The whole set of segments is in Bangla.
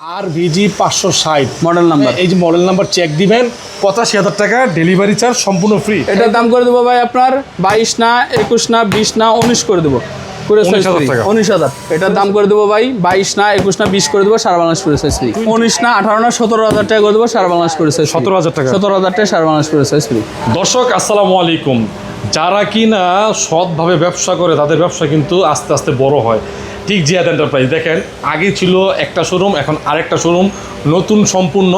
RVG 560 model number. এই যে মডেল নাম্বার চেক দিবেন, 85,000 টাকা ডেলিভারি চার্জ সম্পূর্ণ ফ্রি। এটার দাম করে দেবো ভাই আপনার 22 না 21 না 20 না 19 করে দেবো। 19,000 টাকা। 19,000 এটার দাম করে দেবো ভাই 22 না 21 না 20 করে দেবো, সারা বাংলাদেশ করে সাইজ ফ্রি। 19 না 18 না 17,000 টাকা করে দেবো, সারা বাংলাদেশ করে সাইজ 17,000 টাকা। 17,000 টাকা সারা বাংলাদেশ করে সাইজ ফ্রি। দর্শক আসসালামু আলাইকুম। যারা কিনা সৎভাবে ব্যবসা করে তাদের ব্যবসা কিন্তু আস্তে আস্তে বড় হয়। ঠিক জিয়াদ এন্টারপ্রাইজ দেখেন, আগে ছিল একটা শোরুম, এখন আরেকটা শোরুম, নতুন সম্পূর্ণ।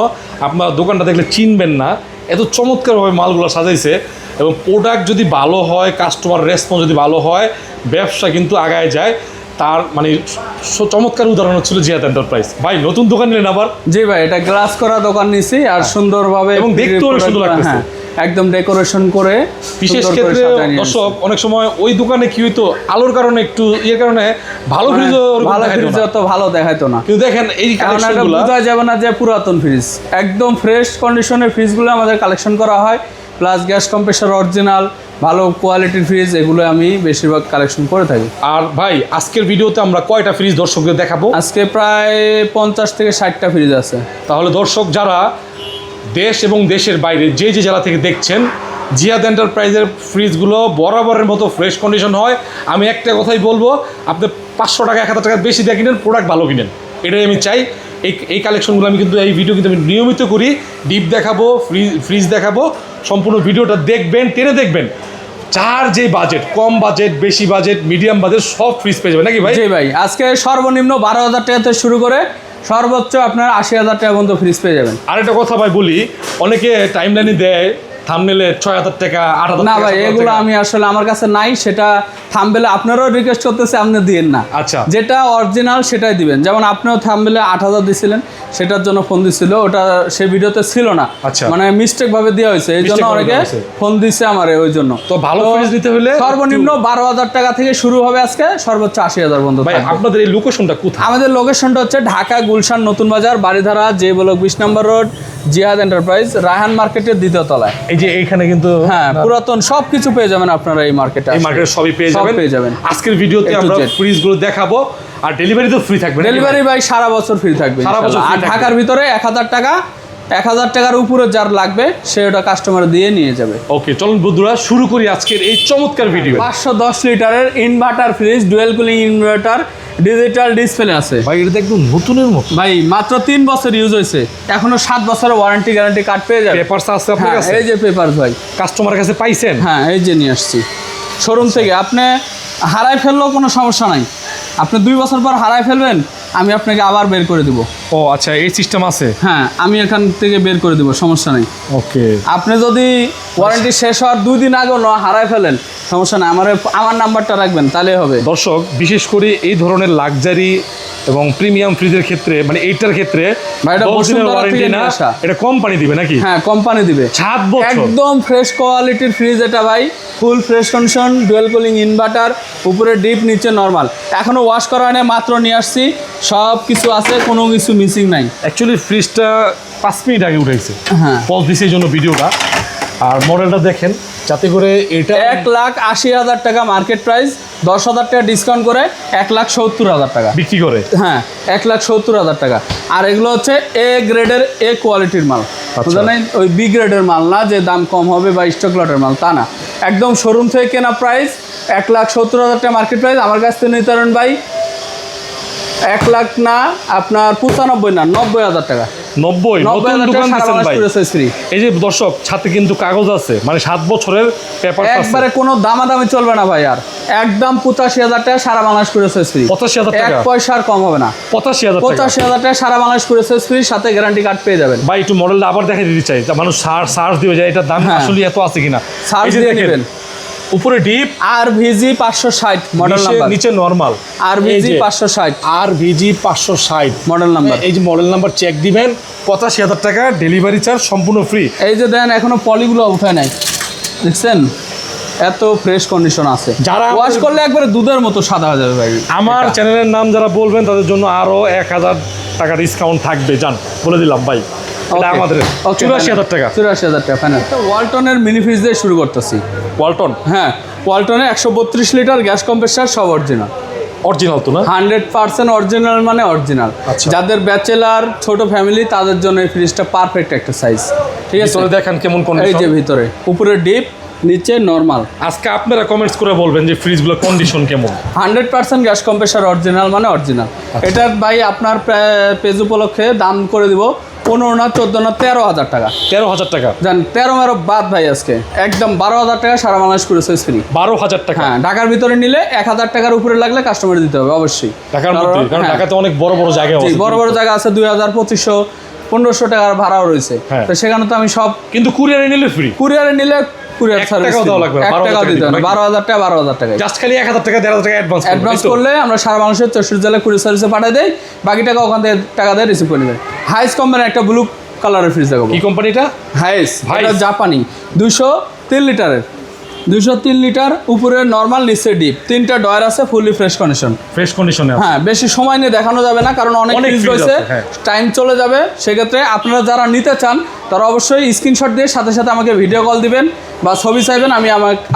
আপনার দোকানটা দেখলে চিনবেন না, এত চমৎকারভাবে মালগুলো সাজাইছে। এবং প্রোডাক্ট যদি ভালো হয়, কাস্টমার রেসপন্স যদি ভালো হয়, ব্যবসা কিন্তু আগায় যায়। তার মানে চমৎকার উদাহরণ হচ্ছিল জিয়াদ এন্টারপ্রাইজ। ভাই নতুন দোকান নিলেন আবার? জি ভাই, এটা গ্লাস করা দোকান নিছি আর সুন্দরভাবে এবং দেখতেও অনেক সুন্দর লাগতেছে। একদম ডেকোরেশন করে। বিশেষ ক্ষেত্রে দর্শক অনেক সময় ওই দোকানে কি হইতো, আলোর কারণে একটু ইয়ের কারণে ভালো ফ্রিজ অত ভালো দেখাইতো না। কিন্তু দেখেন এই কালেকশনগুলো বোঝা যাবে না যে পুরাতন ফ্রিজ, একদম ফ্রেশ কন্ডিশনের ফ্রিজগুলো আমাদের কালেকশন করা হয়। প্লাস গ্যাস কম্প্রেসার অরিজিনাল ভালো কোয়ালিটির ফ্রিজ, এগুলো আমি বেশিরভাগ কালেকশন করে থাকি। আর ভাই আজকের ভিডিওতে আমরা কয়টা ফ্রিজ দর্শকদের দেখাবো? আজকে প্রায় 50 থেকে 60টা ফ্রিজ আছে। তাহলে দর্শক যারা দেশ এবং দেশের বাইরে যে যে জেলা থেকে দেখছেন, জিয়াদ এন্টারপ্রাইজের ফ্রিজগুলো বরাবরের মতো ফ্রেশ কন্ডিশন হয়। আমি একটা কথাই বলবো, আপনি 500 টাকা 1000 টাকা বেশি দিয়ে কিনেন, প্রোডাক্ট ভালো কিনেন, এটাই আমি চাই। এই কালেকশনগুলো আমি কিন্তু এই ভিডিও কিন্তু আমি নিয়মিত করি। ডিপ দেখাবো, ফ্রিজ দেখাবো, সম্পূর্ণ ভিডিওটা দেখবেন, টেনে দেখবেন। যার যে বাজেট, কম বাজেট, বেশি বাজেট, মিডিয়াম বাজেট, সব ফ্রিজ পেয়ে যাবেন নাকি ভাই? জি ভাই, আজকে সর্বনিম্ন 12,000 টাকা থেকে শুরু করে সর্বোচ্চ আপনার 80,000 টাকা পর্যন্ত ফ্রিজ পেয়ে যাবেন। আরেকটা কথা ভাই বলি, অনেকে টাইমলাইনে দেয় থাম্বনেলে 6,000 টাকা 8,000 না টাকা। ভাই, এগুলো আমি আসলে আমার কাছে নাই, সেটা থাম্বনেলে আপনারাও রিকোয়েস্ট করতেছে, আপনি দিয়েন না। আচ্ছা, যেটা অরিজিনাল সেটাই দিবেন। যেমন আপনিও থাম্বনেলে 8,000 দিছিলেন, সেটার জন্য ফোন দিছিল, ওটা সেই ভিডিওতে ছিল না। আচ্ছা, মানে মিস্টেক ভাবে দেওয়া হয়েছে, এই জন্য অনেকে ফোন দিচ্ছে আমারে। ওই জন্য তো ভালো ফ্রিজ নিতে হলে সর্বনিম্ন 12,000 টাকা থেকে শুরু হবে, আজকে সর্বোচ্চ 80,000 পর্যন্ত। ভাই আপনাদের এই লোকেশনটা কোথায়? আমাদের লোকেশনটা হচ্ছে ঢাকা গুলশান নতুন বাজার, বাড়িধারা, যে ব্লক 20 নম্বর রোড, জিয়াদ এন্টারপ্রাইজ, রায়হান মার্কেটের দ্বিতীয় তলায়। এই যে এইখানে কিন্তু হ্যাঁ, পুরাতন সবকিছু পেয়ে যাবেন আপনারা এই মার্কেটে। এই মার্কেটে সবই পেয়ে যাবেন। আজকের ভিডিওতে আমরা ফ্রিজগুলো দেখাবো, আর ডেলিভারি তো ফ্রি থাকবে। ডেলিভারি ভাই সারা বছর ফ্রি থাকবে। আর ঢাকার ভিতরে 1,000 টাকা, 1,000 টাকার উপরে যার লাগবে সে ওটা কাস্টমার দিয়ে নিয়ে যাবে। ওকে, চলুন বন্ধুরা শুরু করি আজকের এই চমৎকার ভিডিও। 510 লিটারের inverter fridge, dual cooling inverter, digital display আছে ভাই। এটা একদম নতুনের মতো ভাই, মাত্র 3 বছর ইউজ হয়েছে, এখনো 7 বছরের ওয়ারেন্টি গ্যারান্টি কার্ড পেয়ে যাবে। পেপারস আছে আপনার কাছে? এই যে পেপার ভাই, কাস্টমারের কাছে পাইছেন? হ্যাঁ, এই যে নিয়ে আসছি শোরুম থেকে। আপনি হারাই ফেললেও কোনো সমস্যা নাই, আপনি 2 বছর পর হারাই ফেলবেন, আমি আপনাকে আবার বের করে দিব। ও আচ্ছা, এই সিস্টেম আছে? হ্যাঁ, আমি এখান থেকে বের করে দিব, সমস্যা নেই। ওকে, আপনি যদি ওয়ারেন্টি শেষ হওয়ার 2 দিন আগেও হারাই ফেলেন, সমস্যা নেই, আমার নাম্বারটা রাখবেন, তাহলেই হবে। দর্শক বিশেষ করে এই ধরনের লাক্সারি এবং প্রিমিয়াম ফ্রিজের ক্ষেত্রে, মানে এইটার ক্ষেত্রে ভাই, এটা ওয়ারেন্টি না, এটা কোম্পানি দিবে নাকি? হ্যাঁ, কোম্পানি দিবে 7 বছর। একদম ফ্রেশ কোয়ালিটির ফ্রিজ এটা ভাই, ফুল fresh condition, dual cooling inverter, উপরে ডিপ নিচে নরমাল, এখনো ওয়াশ করা হয় না, মাত্র নিয়ে আসছি, সব কিছু আছে, কোনো কিছু মিসিং নাই। অ্যাকচুয়ালি ফ্রিজটা 5 মিনিট আগে উঠেছে, হ্যাঁ, পজ দিছে এই জন্য ভিডিওটা। আর মডেলটা দেখেন, যাতে করে এটা 1,80,000 টাকা মার্কেট প্রাইস, 10,000 টাকা ডিসকাউন্ট করে 1,70,000 টাকা বিক্রি করে। হ্যাঁ, 1,70,000 টাকা। আর এগুলো হচ্ছে এ গ্রেডের, এ কোয়ালিটির মাল, বুঝলেন? ওই বি গ্রেডের মাল না যে দাম কম হবে বা স্টক লটের মাল, তা না, একদম শোরুম থেকে কেনা প্রাইস 1,70,000 টাকা মার্কেট প্রাইস। আমার কাছ থেকে নিতে পারেন ভাই 1 লাখ না, আপনার 95 না, 90,000 টাকা। 90 নতুন দোকান দিচ্ছেন ভাই। এই যে দর্শক, সাথে কিন্তু কাগজ আছে, মানে 7 বছরের পেপার আছে, একবারে কোনো দামাদামি চলবে না ভাই। আর একদম 85,000 টাকা সারা বাংলাদেশ করে ফ্রি। 85,000 টাকা, 1 পয়সার কম হবে না। 85,000 টাকা সারা বাংলাদেশ করে ফ্রি, সাথে গ্যারান্টি কার্ড পেয়ে যাবেন। ভাই একটু মডেলটা আবার দেখাই দিতে চাই, মানুষ সার্চ দিবে যায় এটার দাম আসলে এত আছে কিনা। সার্চ দিয়ে নেবেন। উপরে ডিপ RVG 560 মডেল নাম্বার, নিচে normal. RVG 560, RVG 560 model number. এই যে মডেল নাম্বার চেক দিবেন, 85,000 টাকা ডেলিভারি চার্জ সম্পূর্ণ ফ্রি। এই যে দেন, এখনো পলিগুলো উঠায় নাই, দেখছেন? এত ফ্রেশ কন্ডিশন আছে, যারা ওয়াশ করলে একবারে দুধের মতো সাদা হয়ে যাবে ভাই। আমার চ্যানেলের নাম যারা বলবেন তাদের জন্য আরো 1,000 টাকা ডিসকাউন্ট থাকবে, জান বলে দিলাম ভাই। এটা আমাদের 84,000 টাকা। 84,000 টাকা ফাইনাল। ওয়ালটনের মিনি ফ্রিজ দিয়ে শুরু করতেছি। ওয়ালটন? হ্যাঁ, ওয়ালটনের 132 লিটার গ্যাস কম্প্রেসার, সব অরিজিনাল। অরিজিনাল তো না? 100% অরিজিনাল মানে অরিজিনাল। আচ্ছা। যাদের ব্যাচেলার ছোট ফ্যামিলি তাদের জন্য এই ফ্রিজটা পারফেক্ট একটা সাইজ। ঠিক আছে, ভিতরে দেখেন কেমন এই কন্ডিশন। যে ভিতরে উপরে ডিপ নিচে নরমাল। আজকে আপনারা কমেন্টস করে বলবেন যে ফ্রিজগুলোর কন্ডিশন কেমন। 100% গ্যাস কম্প্রেসার অরিজিনাল মানে অরিজিনাল। এটার ভাই আপনার পেজ উপলক্ষে দাম করে দিব 15 না 14 না 13,000 টাকা। 13,000 টাকা? জান 13 বাদ ভাই, আজকে একদম 12,000 টাকা সারা বাংলাদেশ করে ফ্রি। 12,000 টাকা? হ্যাঁ, ঢাকার ভিতরে নিলে 1,000 টাকার উপরে লাগলে কাস্টমার দিতে হবে অবশ্যই। ঢাকার মধ্যে? কারণ হ্যাঁ, ঢাকাতে অনেক বড় বড় জায়গা আছে। বড় বড় জায়গা আছে, 2,000 2,500 1,500 টাকার ভাড়াও রয়েছে। হ্যাঁ। তো সেখানে তো আমি সব কিন্তু কুরিয়ারে নিলে ফ্রি? কুরিয়ারে নিলে কুরিয়ার এক সার্ভিস টাকাও দেওয়া লাগবে না, 1 12,000 টাকাও দিতে হবে না। নাকি? 12,000 টাকা 12,000 টাকা জাস্ট খালি 1,000 টাকা 1,500 টাকা অ্যাডভান্স অ্যাডভান্স করলে আমরা সারা বাংলাদেশের 64 জেলায় কুরিয়ার সার্ভিসে পাঠিয়ে দেই, বাকি টাকা ওখান থেকে টাকা দিয়ে রিসিভ করে নেবেন। হাইস কোম্পানির একটা ব্লু কালারের ফ্রিজ দেখাবো। কি কোম্পানিটা? হাইস, হাইস। এটা জাপানি, 203 লিটারের, 203 লিটার, উপরে নর্মাল নিচে ডিপ, 3টা ডয়ার আছে, ফুললি ফ্রেশ কন্ডিশন। ফ্রেশ কন্ডিশনে আছে? হ্যাঁ, বেশি সময় নিয়ে দেখানো যাবে না কারণ অনেক অনেক ফ্রিজ fridge রয়েছে, আছে, হ্যাঁ। টাইম চলে যাবে। সেক্ষেত্রে আপনারা যারা নিতে চান তারা অবশ্যই স্ক্রিনশট দিয়ে সাথে সাথে আমাকে ভিডিও কল দিবেন বা ছবি চাইবেন, আমি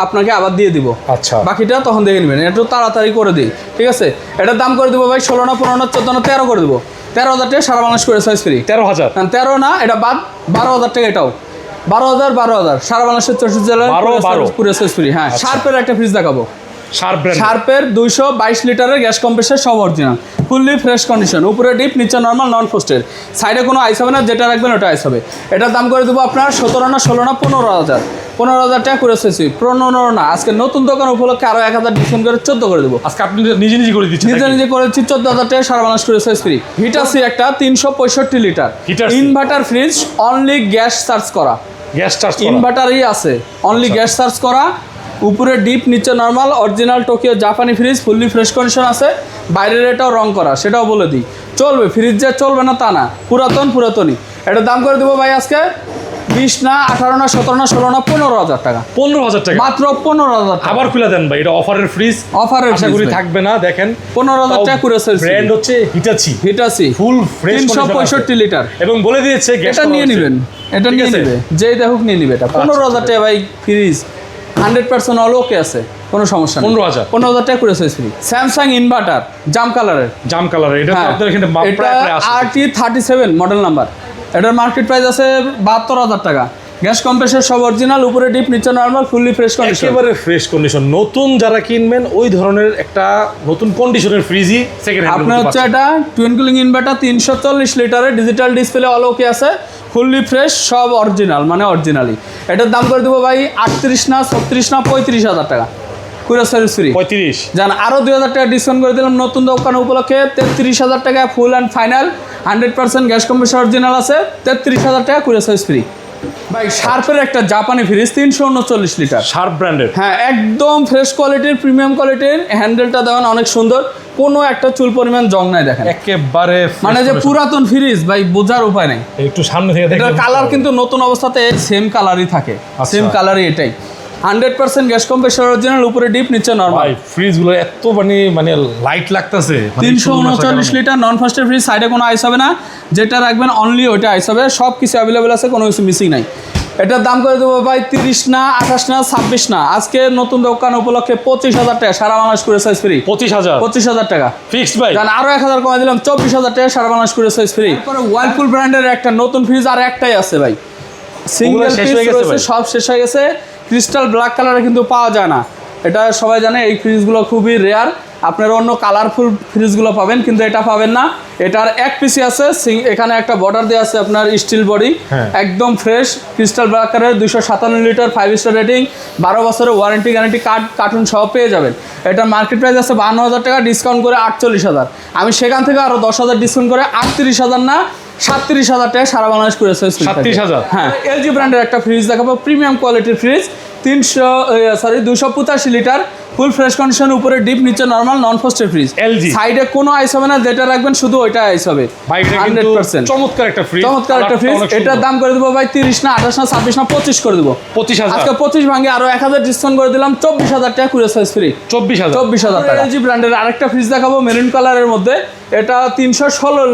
আপনাকে আবার দিয়ে দিব। আচ্ছা। বাকিটা তখন দেখে নেবেন, একটু তাড়াতাড়ি করে দিই। ঠিক আছে, এটার দাম করে দেবো ভাই 16 না 15 না 14 না 13 করে দেবো। 13,000 টাকা সারা বাংলাদেশ করে সাইজ ফ্রি। 13,000? 13 না, এটা বাদ 12,000 টাকা, এটাও 12,000 সারা বাংলাদেশের 64 জেলায় 12,000 পুরো সাইজ ফ্রি। হ্যাঁ, শার্পের একটা ফ্রিজ দেখাবো। Sharp brand? শার্পের 222 লিটারের গ্যাস কম্প্রেসার, সব অরিজিনাল, ফুললি ফ্রেশ কন্ডিশন, উপরে ডিপ নিচে নর্মাল নন ফ্রস্টেড, সাইডে কোনো আইস হবে না, যেটা রাখবেন ওটা আইস হবে। এটার দাম করে দেবো আপনার 17 না 16 না 15,000। 15,000 টাকা করে এসেছি, 15 না, আজকে নতুন দোকান উপলক্ষে আরও 1,000 ডিসকাউন্ট করে 14 করে দেবো। আজকে আপনি নিজে নিজে করে দিচ্ছেন? নিজে নিজে করেছি 14,000 টাকা সারা বাংলাদেশ করে সাইজ ফ্রি। হিটাসি একটা 365 litre Hitachi? Inverter fridge, only gas charge করা, গ্যাস চার্জ? ইনভার্টারই আছে, অনলি গ্যাস চার্জ করা, উপরে ডিপ নিচে নর্মাল, অরিজিনাল টোকিও জাপানি ফ্রিজ, ফুললি ফ্রেশ কন্ডিশন আছে, বাইরের এটাও রং করা, সেটাও বলে দিই। চলবে, ফ্রিজ যে চলবে না তা না, পুরাতনই। এটার দাম করে দেবো ভাই আজকে 20 না 18 না 17 না 16 না 15,000 টাকা। 15,000 টাকা? মাত্র 15,000 টাকা। আবার খুলে দেন ভাই, এটা অফারের ফ্রিজ, অফারের আশা করি থাকবে না। দেখেন 15,000 টাকা করে সেল। ব্র্যান্ড হচ্ছে Hitachi. Hitachi full fresh 365 litre, এবং বলে দিয়েছে এটা নিয়ে নেবেন, এটা নিয়ে নেবে, যেই দেখুক নিয়ে নেবে। এটা 15,000 টাকা ভাই ফ্রিজ, 100% অল ওকে আছে, কোনো সমস্যা নেই। 15,000 টাকা করে সাইজ ফ্রি। স্যামসাং ইনভার্টার জাম কালারের, জাম কালারের, এটা তো হ্যাঁ, আপনাদের এখানে এটা প্রায় প্রায় আছে। RT37 মডেল নাম্বার, এটার মার্কেট প্রাইস আছে 72,000 টাকা। গ্যাস কম্প্রেসার সব অরিজিনাল, উপরে ডিপ নিচে নর্মাল, ফুললি ফ্রেশ কন্ডিশন, একেবারে ফ্রেশ কন্ডিশন। নতুন যারা কিনবেন ওই ধরনের একটা নতুন কন্ডিশনের ফ্রিজই সেকেন্ড হ্যান্ড আপনার হচ্ছে এটা টুইন কুলিং ইনভার্টার 340 লিটারের, ডিজিটাল ডিসপ্লে অল ওকে আছে, ফুললি ফ্রেশ, সব অরিজিনাল মানে অরিজিনালি। এটার দাম করে দেবো ভাই 38 না 36 না 35,000 টাকা কুরিয়ার সার্ভিস ফ্রি। 35? জান আরও 2,000 টাকা ডিসকাউন্ট করে দিলাম নতুন দোকান উপলক্ষে, 33,000 টাকা full and final, 100% gas compressor original আছে, 33,000 টাকা কুরিয়ার সার্ভিস ফ্রি। ভাই শার্পের একটা জাপানি ফ্রিজ 339 লিটার, শার্প ব্র্যান্ডের? হ্যাঁ, একদম ফ্রেশ কোয়ালিটির, প্রিমিয়াম কোয়ালিটির। হ্যান্ডেলটা দেখেন অনেক সুন্দর, কোনো একটা চুল পরিমাণ জং নাই, দেখেন একেবারে মানে যে পুরাতন ফ্রিজ ভাই, বোঝার উপায় নাই। একটু সামনে থেকে এটার দেখেন, কালার কিন্তু নতুন অবস্থাতে সেম কালারই থাকে, আচ্ছা। সেম কালারই এটাই। 100% গ্যাস কম্প্রেসার অরিজিনাল, উপরে ডিপ নিচে নরমাল। ভাই ফ্রিজগুলো এত মানে লাইট লাগতেছে। 339 লিটার নন ফাস্টের ফ্রিজ, সাইডে কোনো আইস হবে না, যেটা রাখবেন অনলি ওইটা আইস হবে, সব কিছু অ্যাভেলেবেল আছে, কোনো কিছু মিসিং নাই। এটার দাম করে দেবো ভাই 30 না 28 না 26 না, আজকে নতুন দোকান উপলক্ষে 25,000 টাকা সারা বাংলাদেশ করে সাইজ ফ্রি। 25,000 টাকা ফিক্সড ভাই? জান আরো 1,000 কমাই দিলাম, 24,000 টাকা সারা বাংলাদেশ করে সাইজ ফ্রি। তারপরে ওয়ার্লপুল ব্র্যান্ডের একটা নতুন ফ্রিজ আর একটাই আছে ভাই, সিঙ্গেল শেষ পিস হয়ে গেছে রয়েছে, ভাই? সব শেষ হয়ে গেছে। ক্রিস্টাল ব্ল্যাক কালারে কিন্তু পাওয়া যায় না, এটা সবাই জানে। এই ফ্রিজগুলো খুবই রেয়ার, আপনারা অন্য কালারফুল ফ্রিজগুলো পাবেন কিন্তু এটা পাবেন না। এটার এক পিসি আছে, এখানে একটা বর্ডার দেওয়া আছে আপনার স্টিল বডি, একদম ফ্রেশ ক্রিস্টাল ব্ল্যাক কালারের, 257 লিটার, 5 স্টার রেটিং, 12 বছরের ওয়ারেন্টি গ্যারান্টি কার্টুন সহ পেয়ে যাবেন। এটার মার্কেট প্রাইস আছে 52,000 টাকা, ডিসকাউন্ট করে 48,000। আমি সেখান থেকে আরও 10,000 ডিসকাউন্ট করে 38,000 না 37,000 টাকা সারা বাংলাদেশ করে 37,000? হ্যাঁ, এলজি ব্র্যান্ডের একটা ফ্রিজ দেখাবো, প্রিমিয়াম কোয়ালিটির ফ্রিজ, 285 লিটার, ফুল ফ্রেশ কন্ডিশন, উপরে ডিপ নিচে নরমাল, নন ফ্রস্টেড ফ্রিজ। এলজি? সাইডে কোনো আইস হবে না, যেটা রাখবেন শুধু ওইটা আইস হবে। ভাই এটা কিন্তু 100% চমৎকার একটা ফ্রিজ, চমৎকার একটা ফ্রিজ। এটার দাম করে দেবো ভাই 30 না 28 না 26 না 25 করে দেবো। 25,000? আজকে 25 ভাঙে আরো 1,000 ডিসকাউন্ট করে দিলাম, 24,000 টাকা কুরিয়ার সার্ভিস ফ্রি। 24,000 টাকা। এলজি ব্র্যান্ডের আরেকটা ফ্রিজ দেখাবো মেরুন কালারের মধ্যে, এটা 316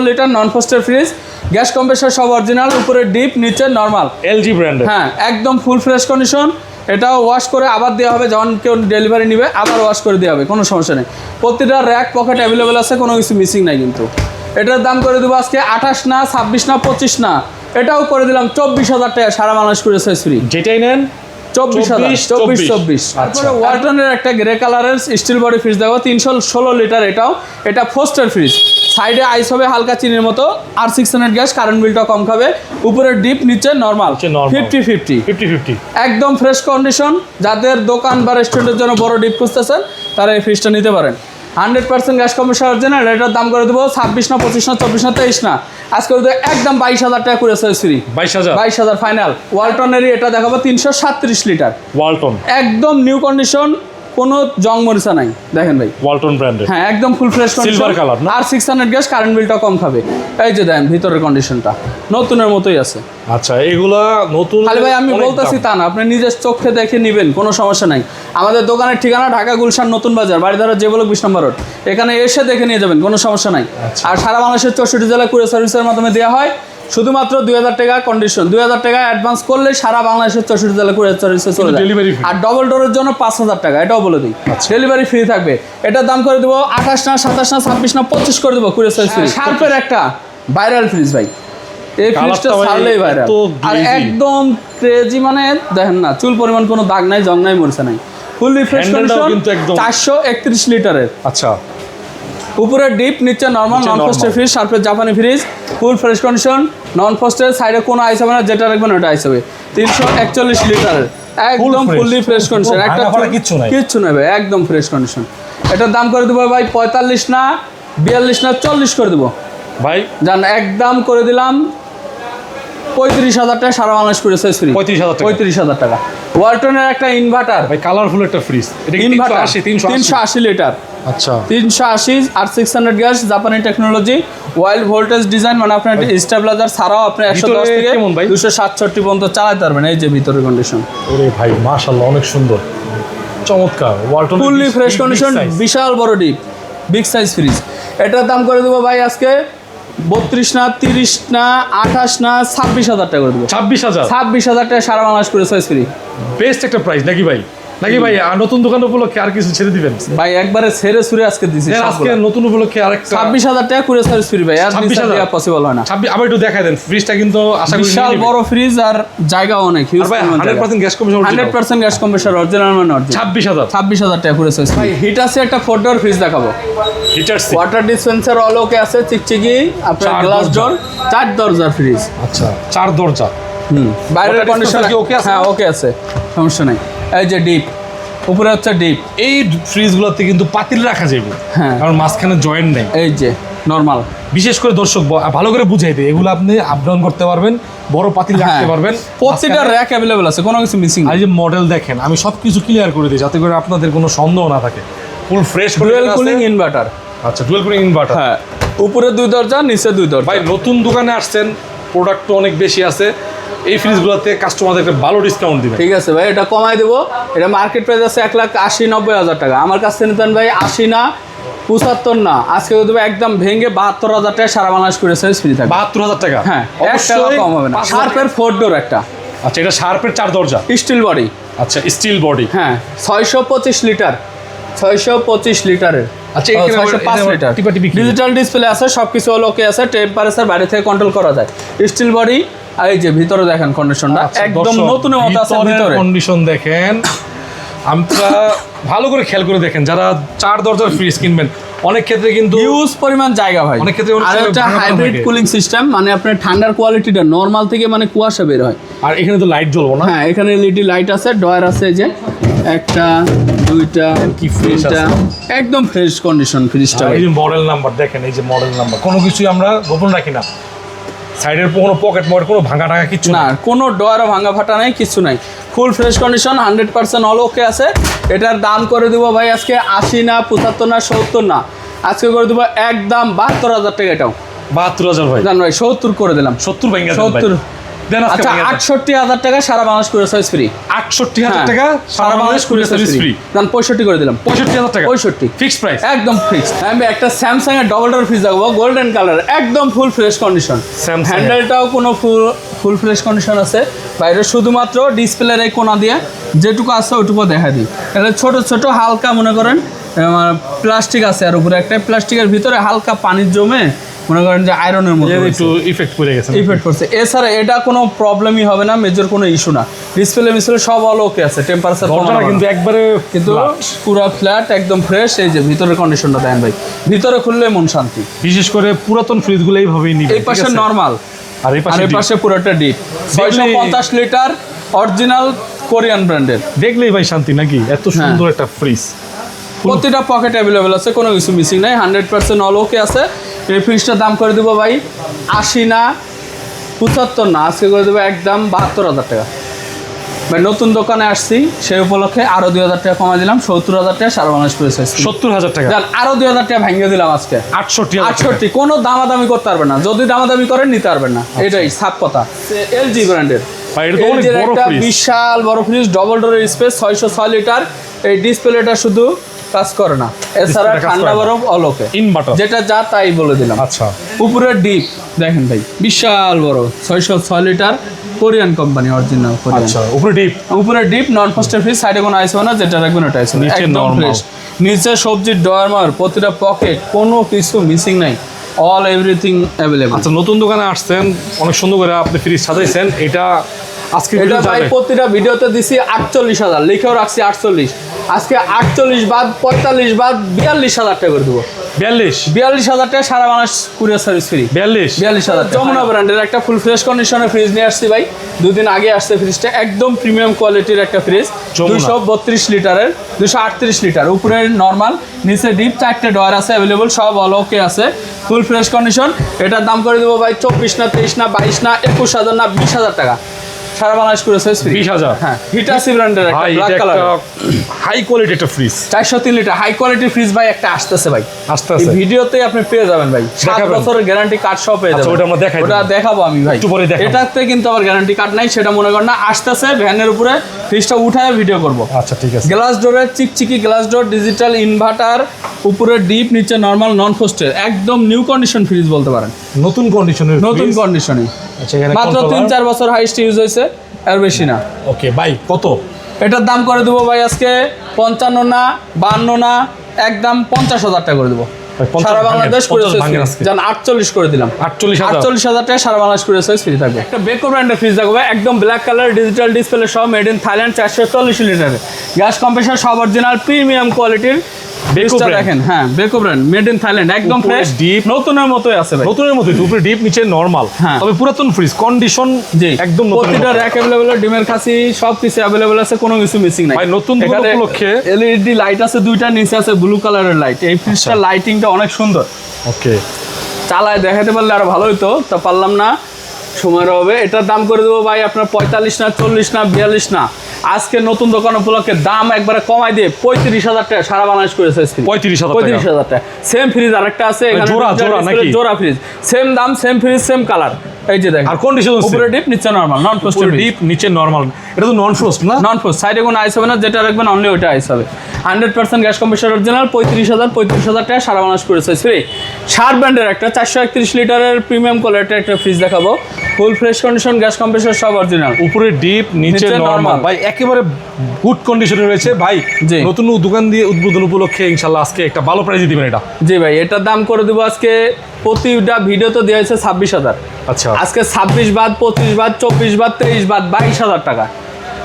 লিটার নন ফ্রস্টেড ফ্রিজ, গ্যাস কম্প্রেসার সব অরিজিনাল, উপরে ডিপ নিচে নরমাল, এলজি ব্র্যান্ডের? হ্যাঁ, একদম ফুল ফ্রেশ কন্ডিশন, এটাও ওয়াশ করে আবার দেওয়া হবে, যখন কেউ ডেলিভারি নেবে আবার ওয়াশ করে দেওয়া হবে, কোনো সমস্যা নেই। প্রতিটা র্যাক পকেট অ্যাভেলেবেল আছে, কোনো কিছু মিসিং নাই কিন্তু। এটার দাম করে দেবো আজকে 28 না, 26 না, 25 না, এটাও করে দিলাম 24,000 টাকা, সারা বাংলাদেশ করে ফ্রি। যেটাই নেন 24,000। তারপরে ওয়ালটনের একটা গ্রে কালারের স্টিল বডি ফ্রিজ দেখো, 316 লিটার। এটা ফোস্টার ফ্রিজ, সাইডে আইস হবে হালকা চিনির মতো, আর 600 গ্যাস, কারেন্ট বিলটা কম খাবে। উপরে ডিপ, নিচে নর্মাল, 50-50 একদম ফ্রেশ কন্ডিশন। যাদের দোকান বা রেস্টুরেন্টের জন্য বড় ডিপ খুঁজতেছেন তারা এই ফ্রিজটা নিতে পারেন। 100% গ্যাস কম্প্রেসার অরিজিনাল। এটার দাম করে দেবো 26 না, 25 না, 24 না, 23 না, আজকে করে দেবো একদম 22,000 টাকা করে ফ্রি। 22,000 ফাইনাল। ওয়ালটনেরই এটা দেখাবো 337 লিটার ওয়ালটন, একদম নিউ কন্ডিশন, কোনো জং মরিচা নাই। দেখেন ভাই, ওয়ালটন ব্র্যান্ডের, হ্যাঁ একদম ফুল ফ্রেশ কন্ডিশন, সিলভার কালার না, আর 600 গ্যাস, কারেন্ট বিলটা কম খাবে। এই যে দেখেন ভিতরের কন্ডিশনটা নতুনের মতোই আছে। আচ্ছা এগুলা নতুন খালি ভাই আমি বলতেছি তা না, আপনি নিজের চোখে দেখে নেবেন, কোনো সমস্যা নাই। আমাদের দোকানের ঠিকানা ঢাকা গুলশান নতুন বাজার, বাড়িধারা যে ব্লক 20 নম্বর রোড। এখানে এসে দেখে নিয়ে যাবেন, কোনো সমস্যা নাই। আর সারা বাংলাদেশের 64 জেলায় কুরিয়ার সার্ভিসের মাধ্যমে দেওয়া হয়। শুধুমাত্র 2,000 টাকা কন্ডিশন, 2,000 টাকা অ্যাডভান্স করলে সারা বাংলাদেশের 64 জেলা কুরিয়ার সার্ভিসে চলে যায়। আর ডবল ডোরের জন্য 5,000 টাকা, এটাও বলে দিই, ডেলিভারি ফ্রি থাকবে। এটার দাম করে দেবো 28 না, 27 না, 26 না, 25 করে দেবো কুরিয়ার সার্ভিস ফ্রি। শার্পের একটা ভাইরাল ফ্রিজ ভাই, এই ফ্রিজটা ছাড়লেই ভাইরাল, আর একদম ক্রেজি, মানে দেখেন না চুল পরিমাণ কোনো দাগ নাই, জং নাই, মরছে নাই, ফুললি ফ্রেশ কন্ডিশন, 431 লিটারের। আচ্ছা উপরে ডিপ, নিচে নরমাল, নন ফ্রস্টের ফ্রিজ, শার্পের জাপানি ফ্রিজ, ফুল ফ্রেশ কন্ডিশন, নন ফ্রস্টের, সাইডে কোনো আইস হবে না, যেটা রাখবেন ওটা আইস হবে। 341 লিটারের একদম ফুললি ফ্রেশ কন্ডিশন, একটা কিচ্ছু নেই ভাই, একদম ফ্রেশ কন্ডিশন। এটার দাম করে দেবো ভাই 45 না, 42 না, 40 করে দেবো ভাই, জান একদম করে দিলাম 35,000 টাকা, সারা বাংলাদেশ করে ফ্রি। 35,000 টাকা। ওয়ালটনের একটা ইনভার্টার ভাই, কালারফুল একটা ফ্রিজ, এটা ইনভার্টার 380 লিটার। আচ্ছা 380 আর 600 গ্যাস, জাপানি টেকনোলজি, ওয়াইল্ড ভোল্টেজ ডিজাইন, মানে আপনার স্টেবিলাইজার ছাড়াও আপনি 110 থেকে 267 পর্যন্ত চালাতে পারবেন। এই যে ভিতরের কন্ডিশন, ওরে ভাই মাশাআল্লাহ, অনেক সুন্দর, চমৎকার। ওয়ালটন ফুললি ফ্রেশ কন্ডিশন, বিশাল বড় ডিপ, বিগ সাইজ ফ্রিজ। এটার দাম করে দেবো ভাই আজকে 32 না, 30 না, 28 না, 26,000 টাকা করে দেবো। 26,000 টাকা, সারা বাংলাদেশ করে ফ্রি। বেস্ট একটা প্রাইস নাকি ভাই? ভাই আর নতুন দোকান উপলক্ষে আর কিছু ছেড়ে দিবেন ভাই? একবারে ছেড়ে ছুড়ে আজকে দিছি। আজকে নতুন উপলক্ষে আরেকটা 26,000 টাকা করে সার্ভিস ফ্রি ভাই, আর 26,000 পসিবল হয় না। 26 আবার একটু দেখাই দেন ফ্রিজটা, কিন্তু আশা করি বিশাল বড় ফ্রিজ, আর জায়গা অনেক হিউজ। ভাই 100% gas compressor, 100% gas compressor original, মানে 26,000 টাকা করে সার্ভিস। ভাই হিট আছে একটা 4 ডোর ফ্রিজ দেখাবো, হিটারসি, ওয়াটার ডিসপেন্সার অল ওকে আছে, চিকচিকি আপনার গ্লাস ডোর, 4 দরজার ফ্রিজ। আচ্ছা 4 দরজা, বাইরের কন্ডিশন কি ওকে আছে? হ্যাঁ ওকে আছে, সমস্যা নাই। এই যে ডিপ, উপরে হচ্ছে ডিপ। এই ফ্রিজগুলোতে কিন্তু পাতিল রাখা যাবে, হ্যাঁ, কারণ মাঝখানে জয়েন্ট নেই। এই যে নরমাল, বিশেষ করে দর্শক ভালো করে বুঝাই দেয়, এগুলো আপনি আপ ডাউন করতে পারবেন, বড় পাতিল রাখতে পারবেন, প্রতিটা র‍্যাক अवेलेबल আছে, কোনো কিছু মিসিং নাই। এই যে মডেল দেখেন, আমি সবকিছু ক্লিয়ার করে দিই যাতে করে আপনাদের কোনো সন্দেহ না থাকে। Full fresh dual cooling inverter. আচ্ছা ডুয়াল কুলিং ইনভার্টার, হ্যাঁ, উপরে 2 দরজা, নিচে 2 দরজা। ভাই নতুন দোকানে আসছেন, প্রোডাক্ট অনেক বেশি আছে, এই ফ্রিজগুলোতে কাস্টমারদেরকে ভালো ডিসকাউন্ট দিবেন। ঠিক আছে ভাই, এটা কমাই দেবো। এটা মার্কেট প্রাইস আছে 1,80,90,000 টাকা। আমার কাছ থেকে নিতেন ভাই 80 না, 75 না, আজকে দেবো একদম ভেঙে 72,000 টাকা, সারা বাংলাদেশ করে সার্ভিস ফ্রি থাকবে। 72,000 টাকা, হ্যাঁ, অবশ্যই কম হবে না। শার্পের 4 ডোর একটা। আচ্ছা এটা শার্পের 4 দরজা, স্টিল বডি। আচ্ছা স্টিল বডি, হ্যাঁ 625 লিটার, 625 লিটারের। আচ্ছা এখানে 605 লিটার ডিজিটাল ডিসপ্লে আছে, সবকিছু হলো ওকে আছে, টেম্পারেচার বাইরে থেকে কন্ট্রোল করা যায়, স্টিল বডি। আর এই যে ভিতরে দেখেন কন্ডিশনটা একদম নতুনের মতো আছে, ভিতরে কন্ডিশন দেখেন। আমরা ভালো করে খেয়াল করে দেখেন, যারা 4 দরজার ফ্রিজ কিনবেন, অনেক ক্ষেত্রে কিন্তু হিউজ পরিমাণ জায়গা হয়, অনেক ক্ষেত্রে আর একটা হাইব্রিড কুলিং সিস্টেম, মানে আপনার ঠান্ডার কোয়ালিটিটা নরমাল থেকে মানে কুয়াশা বের হয়। আর এখানে তো লাইট জ্বলবো না, হ্যাঁ এখানে এলইডি লাইট আছে, ডয়ার আছে, এই যে একটা, দুইটা, কি ফ্রেশ আছে, একদম ফ্রেশ কন্ডিশন ফ্রিজটা। এই যে মডেল নাম্বার দেখেন, এই যে মডেল নাম্বার, কোনো কিছুই আমরা গোপন রাখি না। সাইডের কোনো পকেট মকেট কোনো ভাঙা টাঙা কিছু না, কোনো ডয়ারও ভাঙা ফাটা নাই, কিছু নাই, ফুল ফ্রেশ কন্ডিশন, 100% অল ওকে আছে। এটার দাম করে দেবো ভাই আজকে 80 না, 75 না, 70 না, আজকে করে দেবো একদম 72,000 টাকা। এটাও 72,000 ভাই, জান ভাই 70 করে দিলাম। 70 ভেঙে 70 দেন আজকে আচ্ছা, 68,000 টাকা সারা বাংলাদেশ কুরিয়ার সার্ভিস ফ্রি। 68,000 টাকা সারা বাংলাদেশ কুরিয়ার সার্ভিস ফ্রি। দেন 65 করে দিলাম। 65,000 টাকা 65 ফিক্সড প্রাইস, একদম ফিক্স। আমি একটা স্যামসাং এর ডবল ডোর ফ্রিজ দেখাবো, গোল্ডেন কালার, একদম ফুল ফ্রেশ কন্ডিশন। Samsung হ্যান্ডেলটাও কোনো ফুল ফ্রেশ কন্ডিশন আছে। বাইরে শুধুমাত্র ডিসপ্লের এই কোণা দিয়ে যেটুকু আছে ওইটুকু দেখা দিই। এটা ছোট ছোট হালকা মনে করেন প্লাস্টিক আছে, আর উপরে একটা প্লাস্টিকের ভিতরে হালকা পানির জমে মনে করেন যে আয়রনের মতো একটু ইফেক্ট পড়ে গেছে, ইফেক্ট করছে। এছাড়া এটা কোনো প্রবলেমই হবে না, মেজর কোনো ইস্যু না। ডিসপ্লে মিসপ্লে সব অল ওকে আছে, টেম্পারেচার কিন্তু একবারে কিন্তু পুরো ফ্ল্যাট একদম ফ্রেশ। এই যে ভিতরের কন্ডিশনটা দেন ভাই, ভিতরে খুললে মন শান্তি। বিশেষ করে পুরাতন ফ্রিজগুলো এইভাবেই নিবে। এই পাশে নরমাল, আর এই পাশে পুরোটা ডিপ। 650 লিটার অরিজিনাল কোরিয়ান ব্র্যান্ডের। দেখলেই ভাই শান্তি নাকি, এত সুন্দর একটা ফ্রিজ। প্রতিটা পকেট অ্যাভেলেবেল আছে, কোনো কিছু মিসিং নাই, 100% অল ওকে আছে। এই ফ্রিজটার দাম করে দেবো ভাই 80 না 75 না, আজকে করে দেবো একদম 72,000 টাকা। ভাই নতুন দোকানে আসছি, সেই উপলক্ষে আরো 2,000 টাকা কমাই দিলাম, 70,000 টাকা সারা বাংলাদেশ প্রেস। 70,000 টাকা আরো 2,000 টাকা ভেঙে দিলাম আজকে 68। কোনো দামাদামি করতে পারবেন না, যদি দামাদামি করেন নিতে পারবেন না, এটাই সাপ কথা। এলজি ব্র্যান্ডের একটা বিশাল বড় ফ্রিজ, ডবল ডোরের স্পেস, 606 লিটার। এই ডিসপ্লেটা শুধু কাজ করে না, এছাড়া ঠান্ডা বরফ অলোকে ইনভার্টার, যেটা যা তাই বলে দিলাম। আচ্ছা, উপরে ডিপ দেখেন ভাই, বিশাল বড়, 606 litre, Korean company, original Korean. আচ্ছা, উপরে ডিপ নন ফাস্টের ফ্রিজ, সাইডে কোনো আইস হবে না, যেটা রাখবেন ওটা আইস হবে, একদম ফ্রেশ। নিচে সবজির ডয়ার, প্রতিটা পকেট, কোনো কিছু মিসিং নাই, অল এভরিথিং অ্যাভেলেবল। আচ্ছা, নতুন দোকানে আসছেন, অনেক সুন্দর করে আপনি ফ্রিজ সাজাইছেন। এটা আজকে এটা ভাই প্রতিটা ভিডিওতে দিছি 48,000, লিখেও রাখছি 48। আজকে 48 বাদ 45 বাদ 42,000 টাকা করে দেবো। 42,000 টাকা সারা Bangladesh courier service free. 42,000। Jamuna ব্র্যান্ডের একটা ফুল ফ্রেশ কন্ডিশনের ফ্রিজ নিয়ে আসছি ভাই, 2 দিন আগে আসছে ফ্রিজটা, একদম প্রিমিয়াম কোয়ালিটির একটা ফ্রিজ। 232 লিটারের, 238 লিটার, উপরে নর্মাল, নিচে ডিপ, 4টে ডয়ার আছে অ্যাভেলেবল, সব অল ওকে আছে, ফুল ফ্রেশ কন্ডিশন। এটার দাম করে দেবো ভাই 24 না 23 না 22 না 21,000 না 20,000 টাকা সারা বাংলাদেশ করে সাইজ ফ্রি। 20,000। হ্যাঁ, হিটাচি ব্র্যান্ডের একটা ব্ল্যাক কালার, হাই কোয়ালিটি একটা fridge, 403 litre high quality fridge ভাই একটা আসতেছে ভাই, আসতেছে। এই ভিডিওতে আপনি পেয়ে যাবেন ভাই, 7 বছরের গ্যারান্টি কার্ড সহ পেয়ে যাবেন। ওটা আমরা দেখাই, ওটা দেখাবো আমি ভাই, একটু পরে দেখাবো। এটাতে কিন্তু আবার গ্যারান্টি কার্ড নাই, সেটা মনে করেন না, আসতেছে ভ্যানের উপরে ফ্রিজটা উঠায় ভিডিও করব। আচ্ছা, ঠিক আছে। গ্লাস ডোরের চিকচিকি গ্লাস ডোর, ডিজিটাল ইনভার্টার, উপরে ডিপ, নিচে নরমাল, নন ফ্রস্টের, একদম নিউ কন্ডিশন ফ্রিজ বলতে পারেন, নতুন কন্ডিশনের, নতুন কন্ডিশনে। আচ্ছা, এখানে মাত্র 3-4 বছর হাইস্ট ইউজ হয়েছে, আর বেশি না। ওকে ভাই, কত? এটার দাম করে দেবো ভাই আজকে 55 না 52 না, একদম 50,000 টাকা করে দেবো সারা বাংলাদেশ করে। 48 করে দিলাম, 48,000 টাকা সারা বাংলাদেশ করে ফ্রি থাকবে। একটা বেকো ব্র্যান্ডের ফ্রিজ থাকবে, একদম ব্ল্যাক কালার, ডিজিটাল ডিসপ্লে সহ, মেড ইন থাইল্যান্ড, 440 লিটারের, গ্যাস কম্প্রেসার সব অরিজিনাল প্রিমিয়াম কোয়ালিটির। দেখেন, হ্যাঁ, Beko brand, made in Thailand, একদম ফ্রেশ, ডিপ, নতুনের মতোই আছে ভাই, নতুনের মতোই, উপরে ডিপ, নিচে নরমাল, তবে পুরাতন ফ্রিজ কন্ডিশন একদম নতুন। প্রতিটা র‍্যাক अवेलेबल, ডিমের খাসি সব কিছু अवेलेबल আছে, কোনো কিছু মিসিং নাই ভাই। নতুন উপলক্ষে এলইডি লাইট আছে দুইটা, নিচে আছে ব্লু কালারের লাইট। এই ফ্রিজটার লাইটিংটা অনেক সুন্দর। ওকে, চালায় দেখাতে পারলে আরো ভালো হতো, তা পারলাম না, সময়ের হবে। এটার দাম করে দেবো ভাই আপনার 45 না 40 না 42 না, আজকে নতুন দোকান উপলক্ষে দাম একবারে কমাই দিয়ে 35,000 টাকা সারা বাংলাদেশ করেছে। 35,000 টাকা। সেম ফ্রিজ আরেকটা আছে এখানে, জোড়া ফ্রিজ, সেম দাম, সেম ফ্রিজ, সেম কালার। এই যে দেখেন, আর কন্ডিশন উপরে ডিপ, নিচে নরমাল, নন ফ্রস্ট ডিপ, নিচে নরমাল। এটা তো নন ফ্রস্ট না? নন ফ্রস্ট, সাইডে কোনো আইস হবে না, যেটা রাখবেন অনলি ওইটা আইস হবে। 100% গ্যাস কম্প্রেসার অরিজিনাল, 35,000 টাকা সারা বাংলাদেশ করেছে ফ্রি। শার্প ব্র্যান্ডের একটা 431 লিটারের প্রিমিয়াম কোয়ালিটির একটা ফ্রিজ দেখাবো, ফুল ফ্রেশ কন্ডিশন, গ্যাস কম্প্রেসার সব অরিজিনাল, উপরে ডিপ, নিচে নরমাল ভাই, একেবারে গুড কন্ডিশনে রয়েছে ভাই। নতুন দোকান দিয়ে উদ্বোধন উপলক্ষে ইনশাআল্লাহ আজকে একটা ভালো প্রাইসে দিবেন এটা। জি ভাই, এটার দাম করে দেবো আজকে, প্রতিটা ভিডিওতে দেওয়া হয়েছে 26,000, আচ্ছা, আজকে 26 বাদ 25 বাদ 24 বাদ 23 বাদ 22,000 টাকা,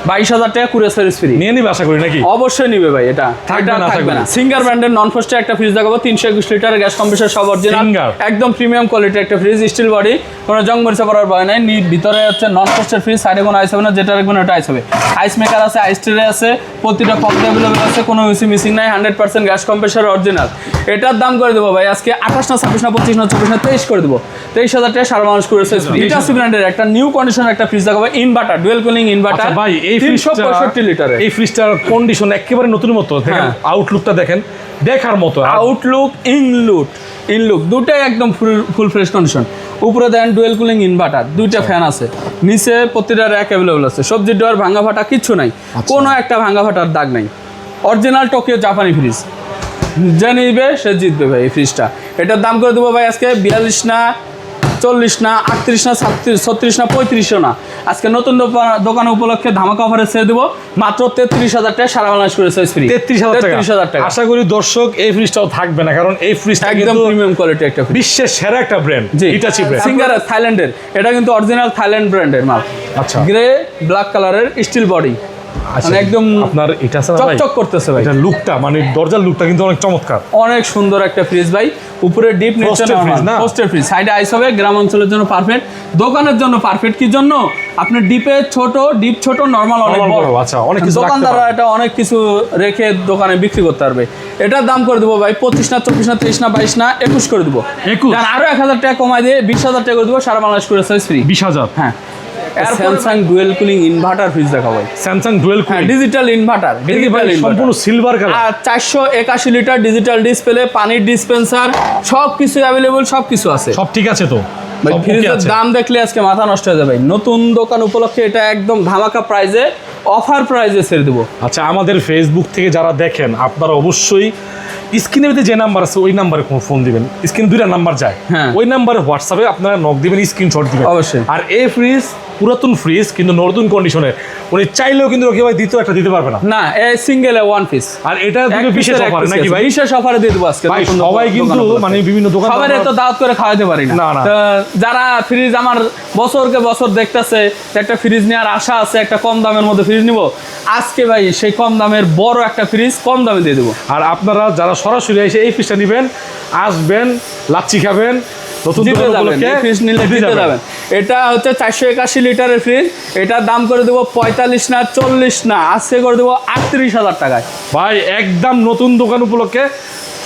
22,000 টাকা কুরিয়ার সার্ভিস ফ্রি। নিয়ে নিবে আশা করি নাকি? অবশ্যই নিবে ভাই, এটা থাকবে না। সিঙ্গার ব্র্যান্ডের নন ফ্রস্টের একটা ফ্রিজ দেখাবো, 321 লিটারের, গ্যাস কম্প্রেসার সব অরিজিনাল, একদম প্রিমিয়াম কোয়ালিটির একটা ফ্রিজ, স্টিল বডি, কোনো জং মরিচা পড়ার ভয় নাই। ভিতরে হচ্ছে নন ফ্রস্টের ফ্রিজ, সাইডে কোনো আইস হবে না, যেটা রাখবেন ওটা আইস হবে। আইস মেকার আছে, আইস ট্রে আছে, প্রতিটা পকেট অ্যাভেলেবল আছে, কোনো কিছু মিসিং নাই, 100% গ্যাস কম্প্রেসার অরিজিনাল। এটার দাম করে দেবো ভাই আজকে 28 না 26 না 25 না 24 না 23 করে দেবো, 23,000 টাকা সারা বাংলাদেশ করেছে। হিটাচি ব্র্যান্ডের একটা নিউ কন্ডিশন একটা ফ্রিজ দেখাবো, ইনভার্টার, ডুয়েল কুলিং ইনভার্টার ভাই। এই 365 লিটারের এই ফ্রিজটার কন্ডিশন একেবারে নতুন মতো, দেখেন আউটলুকটা দেখেন, দেখার মতো। আউটলুক, ইনলুক দুটাই একদম ফুল ফ্রেশ কন্ডিশন। উপরে দেন ডুয়েল কুলিং ইনভার্টার, দুইটা ফ্যান আছে, নিচে প্রতিটা র্যাক অ্যাভেলেবল আছে, সবজির ডোয়ার ভাঙা ফাটা কিচ্ছু নাই, কোনো একটা ভাঙা ফাটার দাগ নাই, অরিজিনাল টোকিও জাপানি ফ্রিজ। যে নিবে সে জিতবে ভাই এই ফ্রিজটা। এটার দাম করে দেবো ভাই আজকে 42 না 40 না 38 না 36 না 35 না, আজকে নতুন দোকান উপলক্ষে ধামাকা অফারে ছেড়ে দেবো মাত্র 33,000 টাকা, সারা বাংলাদেশ করে সাইজ ফ্রি 33,000 টাকা। আশা করি দর্শক এই ফ্রিজটাও থাকবে না, কারণ এই ফ্রিজটা একদম প্রিমিয়াম কোয়ালিটি একটা ফ্রিজ, বিশ্বের সেরা একটা ব্র্যান্ড, হিটাচি ব্র্যান্ড, সিঙ্গার থাইল্যান্ডের, এটা কিন্তু অরিজিনাল থাইল্যান্ড ব্র্যান্ডের মাল। আচ্ছা, গ্রে ব্ল্যাক কালারের স্টিল বডি, মানে একদম আপনার এটা চকচক করতেছে ভাই, এটা লুকটা মানে দরজার লুকটা কিন্তু অনেক চমৎকার, অনেক সুন্দর একটা ফ্রিজ ভাই। উপরে ডিপ, নিচে নরমাল, পোস্টের ফ্রিজ, সাইডে আইস হবে, গ্রাম অঞ্চলের জন্য পারফেক্ট, দোকানের জন্য পারফেক্ট। কি জন্য? আপনি ডিপে ছোট, ডিপ ছোট, নরমাল অনেক বড়, আচ্ছা অনেক কিছু দোকানদাররা এটা অনেক কিছু রেখে দোকানে বিক্রি করতে পারবে। এটার দাম করে দেবো ভাই 25 না 24 না 23 না 22 না 21 করে দেবো, আরো 1000 টাকা কমাই দিয়ে 20,000 টাকা করে দেবো, সারা বাংলাদেশ করে সাইজ ফ্রি 20,000। হ্যাঁ, Samsung dual cooling inverter fridge দেখাবো ভাই, Samsung dual cooling digital inverter, সম্পূর্ণ সিলভার কালার, আর 481 লিটার ডিজিটাল ডিসপ্লে, পানির ডিসপেন্সার, সবকিছু অ্যাভেলেবল, সবকিছু আছে, সব ঠিক আছে তো। ভাই ফ্রিজের দাম দেখলে আজকে মাথা নষ্ট হয়ে যাবে, নতুন দোকান উপলক্ষে এটা একদম ধামাকা প্রাইজে, অফার প্রাইজে ছেড়ে দেবো। আচ্ছা, আমাদের ফেসবুক থেকে যারা দেখেন আপনারা অবশ্যই স্ক্রিনের যে নাম্বার আছে ওই নাম্বারে ফোন দিবেন, স্ক্রিন 2টা নাম্বার যায়, ওই নাম্বারে হোয়াটসঅ্যাপে আপনারা নক দিবেন, স্ক্রিনশট দিবেন অবশ্যই। আর এই ফ্রিজ পুরাতন ফ্রিজ কিন্তু নতুন কন্ডিশনে, উনি চাইলেও কিন্তু কেউ ভাই দ্বিতীয় একটা দিতে পারবে না, না এই সিঙ্গেল ওয়ান পিস, আর এটা দিবে বিশেষ অফার নাকি ভাই? বিশেষ অফারে দিয়ে দেবো আজকে ভাই, সবাই কিন্তু মানে বিভিন্ন দোকান সবাই তো দাওয়াত করে খাওয়াতে পারি না, না। যারা ফ্রিজ আমার বছরকে বছর দেখতেছে, একটা ফ্রিজ নেওয়ার আশা আছে, একটা কম দামের মধ্যে ফ্রিজ নিব, আজকে ভাই সেই কম দামের বড় একটা ফ্রিজ কম দামে দিয়ে দেবো। আর আপনারা যারা সরাসরি এসে এই ফ্রিজটা নেবেন, আসবেন, লাচ্ছি খাবেন, নতুন ফ্রিজ নিলে দিতে যাবেন। এটা হচ্ছে 481 লিটারের ফ্রিজ, এটার দাম করে দেবো 45 না 40 না, আজকে করে দেবো 38,000 টাকায় ভাই, একদম নতুন দোকান উপলক্ষে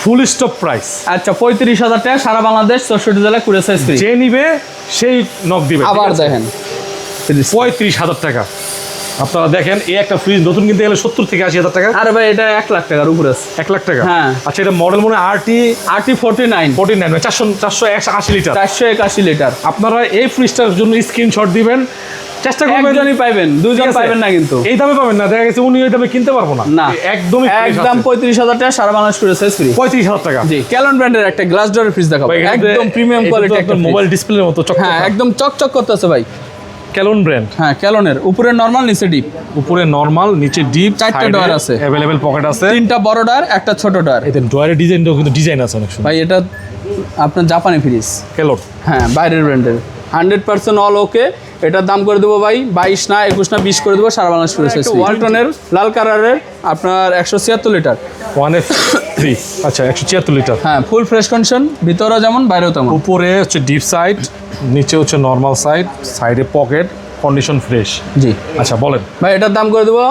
ফুল স্টপ প্রাইস। আচ্ছা, 35,000 টাকা, সারা বাংলাদেশ 64 জেলায় কুরিয়ার সার্ভিস ফ্রি, যে নিবে সেই নক দিবে। আবার দেখেন 35,000 টাকা। আপনারা দেখেন এই একটা ফ্রিজ নতুন কিনতে গেলে 70 থেকে 80,000 টাকা। আরে ভাই, এটা 1 লাখ টাকার উপরে আছে। 1 লাখ টাকা? হ্যাঁ। আচ্ছা, এটা মডেল মনে হয় RT 49 মানে 480 লিটার। 481 লিটার। আপনারা এই ফ্রিজটার জন্য স্ক্রিনশট দিবেন, চেষ্টা করবেন, একজনই পাবেন, দুজন পাবেন না, কিন্তু এই দামে পাবেন না, দেখা গেছে উনি ওই দামে কিনতে পারবো না। একদমই একদম 35,000 টাকা, সারা বাংলাদেশ করে সাইজ ফ্রি 35,000 টাকা। জি, ক্যালন ব্র্যান্ডের একটা গ্লাস ডোরের ফ্রিজ দেখাবো, একদম প্রিমিয়াম কোয়ালিটি, একটা মোবাইল ডিসপ্লের মতো চকচক। হ্যাঁ, একদম চকচক করতেছে ভাই, ক্যালন ব্র্যান্ড। হ্যাঁ, ক্যালনের উপরে নরমাল, নিচে ডিপ, উপরে নরমাল, নিচে ডিপ, 4টা ডয়ার আছে, अवेलेबल পকেট আছে, 3টা বড় ডয়ার, একটা ছোট ডয়ার। এতে ডয়ারের ডিজাইনটাও কিন্তু ডিজাইন আছে অনেক সুন্দর ভাই এটা আপনার জাপানি ফ্রিজ, ক্যালন, হ্যাঁ, বাইরের ব্র্যান্ডের, 100% অল ওকে। এটার দাম করে দেবো ভাই 22 না 21 না 20 করে দেবো, সারা বাংলাদেশ করে সাইজ। ওয়ালটনের লাল কালারের আপনার 176 লিটার 1F3, আচ্ছা 176 লিটার। হ্যাঁ, ফুল ফ্রেশ কন্ডিশন, ভিতরেও যেমন বাইরেও তেমন। উপরে হচ্ছে ডিপ সাইড, নিচে হচ্ছে নরমাল সাইড, সাইডে পকেট, কন্ডিশন ফ্রেশ। জি, আচ্ছা বলেন ভাই, এটার দাম করে দেবো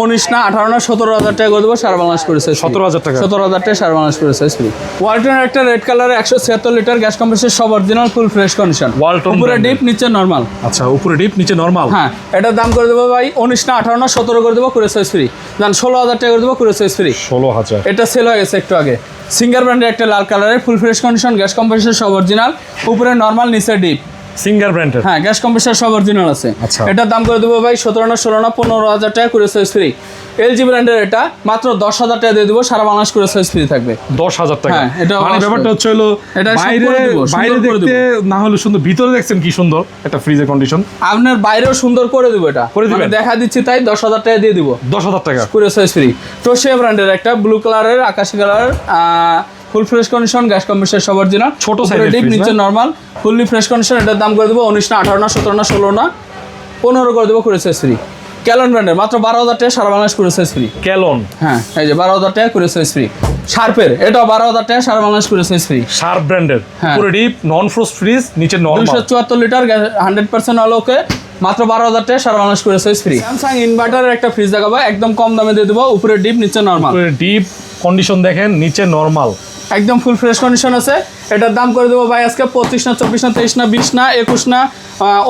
19 না 18 না 17,000 টাকা করে দেবো, সারা বাংলাদেশ করে সাইজ। 17,000 টাকা? 17,000 টাকা, সারা বাংলাদেশ করে সাইজ ফ্রি। ওয়ালটনের একটা রেড কালারের 176 লিটার গ্যাস কম্প্রেসর, সব অরিজিনাল, ফুল ফ্রেশ কন্ডিশন। ওয়ালটন উপরে ডিপ, নিচে নরমাল। আচ্ছা, উপরে ডিপ, নিচে নরমাল। হ্যাঁ, এটার দাম করে দেবো ভাই 19 না 18 না 17 করে দেবো, করে সাইজ ফ্রি। জান 16,000 টাকা করে দেবো, করে সাইজ ফ্রি। 16,000। এটা সেল হয়ে গেছে একটু আগে। সিঙ্গার ব্র্যান্ডের একটা লাল কালারের ফুল ফ্রেশ কন্ডিশন, গ্যাস কম্প্রেসর সব অরিজিনাল, উপরে নরমাল, নিচে ডিপ। সিঙ্গার ব্র্যান্ডের? হ্যাঁ, গ্যাস কম্প্রেসর সব অরিজিনাল আছে। আচ্ছা, এটার দাম করে দেবো ভাই 17 না 16 না 15,000 টাকা, করে সাইজ ফ্রি। এলজি ব্র্যান্ডের এটা মাত্র 10,000 টাকা দিয়ে দেবো, সারা বাংলাদেশ করে সাইজ ফ্রি থাকবে। 10,000 টাকা? হ্যাঁ, এটা মানে ব্যাপারটা হচ্ছে হলো বাইরে দেখতে না হলে সুন্দর, ভিতরে দেখছেন কি সুন্দর একটা ফ্রিজের কন্ডিশন। আপনার বাইরেও সুন্দর করে দেবো, এটা করে দিবেন, দেখা দিচ্ছি তাই 10,000 টাকা দিয়ে দিব। 10,000 টাকা করে সাইজ ফ্রি। টোশিয়া ব্র্যান্ডের একটা ব্লু কালারের, আকাশি কালার, ফুল ফ্রেশ কন্ডিশন, গ্যাস কম্প্রেসর সব অরিজিনাল, ছোট সাইজের ডিপ, নিচে নরমাল, ফুললি ফ্রেশ কন্ডিশন। এটার দাম করে দেবো 19 না 18 না 17 না 16 না 15 করে দেবো, করে সাইজ ফ্রি। ক্যালন ব্র্যান্ডের মাত্র 12,000 টাকা, সারা বাংলাদেশ করে সাইজ ফ্রি। ক্যালন? হ্যাঁ, এই যে 12,000 টাকা, করে সাইজ ফ্রি। শার্পের এটাও 12,000 টাকা, সারা বাংলাদেশ করে সাইজ ফ্রি। শার্প ব্র্যান্ডের, উপরে ডিপ, নন ফ্রোস্ট ফ্রিজ, নিচে নরমাল, 274 লিটার 100% অল ওকে, মাত্র 12,000 টাকা, সারা বাংলাদেশ করে সাইজ ফ্রি। স্যামসাং ইনভার্টারের একটা ফ্রিজ দেখাবো, একদম কম দামে দিয়ে দেবো, উপরে ডিপ, নিচে নরমাল। উপরে ডিপ কন্ডিশন দেখেন, নিচে নরমাল, একদম ফুল ফ্রেশ কন্ডিশন আছে। এটার দাম করে দেবো ভাই আজকে 25 না 24 না 23 না 20 না 21 না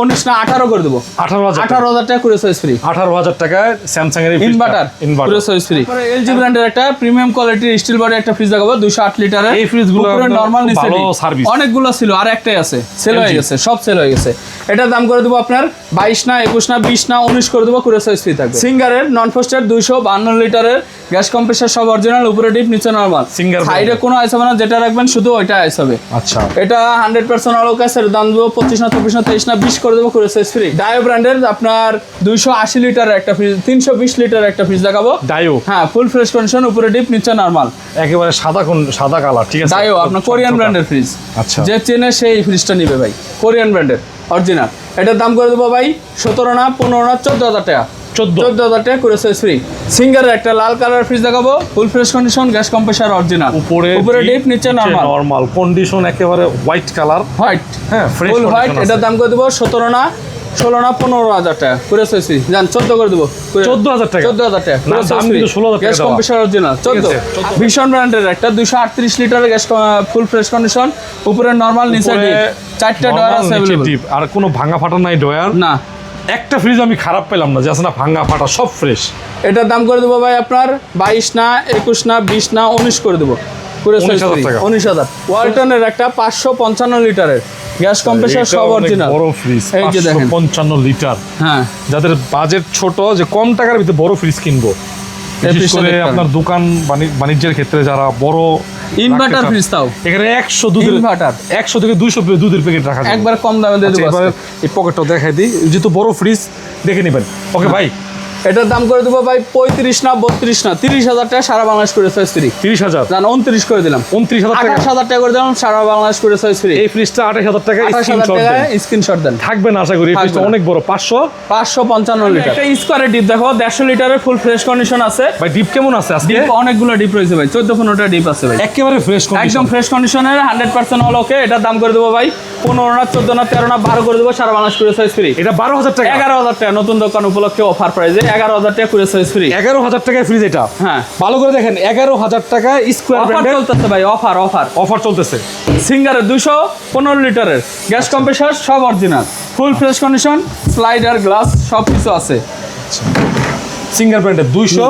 19 না 18 করে দেবো। 18,000 টাকা কুরিয়ার সার্ভিস ফ্রি। 18,000 টাকায় স্যামসাং এর inverter courier service free. LG ব্র্যান্ডের একটা প্রিমিয়াম কোয়ালিটির স্টিল বডি একটা ফ্রিজ দেখাবো 208 লিটারের। এই ফ্রিজগুলো নরমাল নিচে ভালো সার্ভিস, অনেকগুলো ছিল আর একটাই আছে, সেল হয়ে গেছে, সব সেল হয়ে গেছে। এটার দাম করে দেবো আপনার 22 না 21 না 20 না 19 করে দেবো, কুরিয়ার সার্ভিস ফ্রি থাকবে। সিঙ্গারের নন ফ্রস্টেড 252 লিটারের গ্যাস কম্প্রেসার সব অরিজিনাল, উপরে ডিপ নিচে নরমাল। সিঙ্গার সাইডে কোনো আইস হবে না, যেটা রাখবেন শুধু ওইটা আইস হবে। আচ্ছা এটা 100% আলো গ্যাসের দাম দেবো 25 না 24 না 23 না 20 করে দেবো, কুরিয়ার সার্ভিস ফ্রি। ডায়ো ব্র্যান্ডের আপনার 280 লিটারের একটা ফ্রিজ, 320 লিটারের একটা ফ্রিজ দেখাবো। ডায়ো, হ্যাঁ ফুল ফ্রেশ কন্ডিশন, উপরে ডিপ নিচে নরমাল, একেবারে সাদা কালার, ঠিক আছে। ডায়ো আপনার কোরিয়ান ব্র্যান্ডের ফ্রিজ। আচ্ছা, যে চেনে সেই ফ্রিজটা নিবে ভাই, কোরিয়ান ব্র্যান্ডের অরিজিনাল। এটার দাম করে দেবো ভাই 17 না 15 না 14,000 টাকা। 14,000 টাকা করে সার্ভিস ফ্রি। সিঙ্গারের একটা লাল কালার ফ্রিজ দেখাবো, ফুল fresh condition, gas compressor original, উপরে ডিপ নিচে নরমাল কন্ডিশন, একেবারে হোয়াইট কালার, হোয়াইট, হ্যাঁ ফ্রেশ ফুল হোয়াইট। এটার দাম করে দেবো 17 না 16 না 15,000 টাকা করে সার্ভিস ফ্রি। জান 14 করে দেবো, 14,000 টাকা। 14,000 টাকা না, দাম কিন্তু 16,000 টাকা গ্যাস দেওয়া। Compressor original 14। ভীষণ ব্র্যান্ডের একটা 238 লিটারের গ্যাস ফুল ফ্রেশ কন্ডিশন, উপরে নরমাল নিচে ডিপ, 4টা ডয়ার আছে अवेलेबल, আর কোনো ভাঙা ফাটা নাই ডয়ার না। একটা ফ্রিজ আমি খারাপ পেলাম না, যে আছে না ভাঙা ফাটা, সব ফ্রেশ। এটার দাম করে দেবো ভাই আপনার 22 না 21 না 20 না 19 করে দেবো, 19,000। ওয়ালটনের একটা 555 লিটারের গ্যাস কম্প্রেসার সব অরিজিনাল, বড় ফ্রিজ, এই যে দেখেন 55 লিটার। হ্যাঁ, যাদের বাজেট ছোট, যে কম টাকার ভিতরে বড় ফ্রিজ কিনবো, বিশেষ করে আপনার দোকান বাণিজ্যের ক্ষেত্রে যারা বড় ইনভার্টার ফ্রিজ, তাও এখানে 100 দুধের ইনভার্টার 100 থেকে 200 দুধের প্যাকেট রাখা যায়, একবার কম দামে দিয়ে দেবো। এবার এই পকেটটা দেখাই দিই, যেহেতু বড় ফ্রিজ দেখে নেবেন। ওকে ভাই, এটার দাম করে দেবো ভাই 35 না 32 না 30,000 টাকা সারা বাংলাদেশ করে সার্ভিস ফ্রি। 30,000 জান 29 করে দিলাম, 29,000 টাকা, 28,000 টাকা করে দিলাম সারা বাংলাদেশ করে সার্ভিস ফ্রি। এই ফ্রিজটা 28,000 টাকা, 28,000 টাকা স্ক্রিনশট দেন, থাকবে না আশা করি। এই ফ্রিজটা অনেক বড়, 555 লিটার। একটা স্কোয়ারের ডিপ দেখো 150 লিটারের ফুল ফ্রেশ কন্ডিশন আছে ভাই। ডিপ কেমন আছে আজকে? ডিপ অনেকগুলো ডিপ রয়েছে ভাই, 14-15টা ডিপ আছে ভাই, একেবারে ফ্রেশ কন্ডিশন, একদম ফ্রেশ কন্ডিশনের 100% অল ওকে। এটার দাম করে দেবো ভাই 15 না 14 না 13 না 12 করে দেবো, সারা বাংলাদেশ করে সার্ভিস ফ্রি। এটা 12,000 টাকা, 11,000 টাকা নতুন দোকান উপলক্ষে অফার প্রাইসে 11,000 টাকা করে সার্ভিস ফ্রি। 11,000 টাকায় ফ্রিজ এটা। হ্যাঁ, ভালো করে দেখেন, 11,000 টাকা স্কোয়ার অফার ব্র্যান্ডের চলতেছে ভাই, অফার চলতেছে। সিঙ্গারের 215 লিটারের গ্যাস কম্প্রেসার সব অরিজিনাল, ফুল ফ্রেশ কন্ডিশন, স্লাইডার গ্লাস সব কিছু আছে। সিঙ্গার ব্র্যান্ডের 200,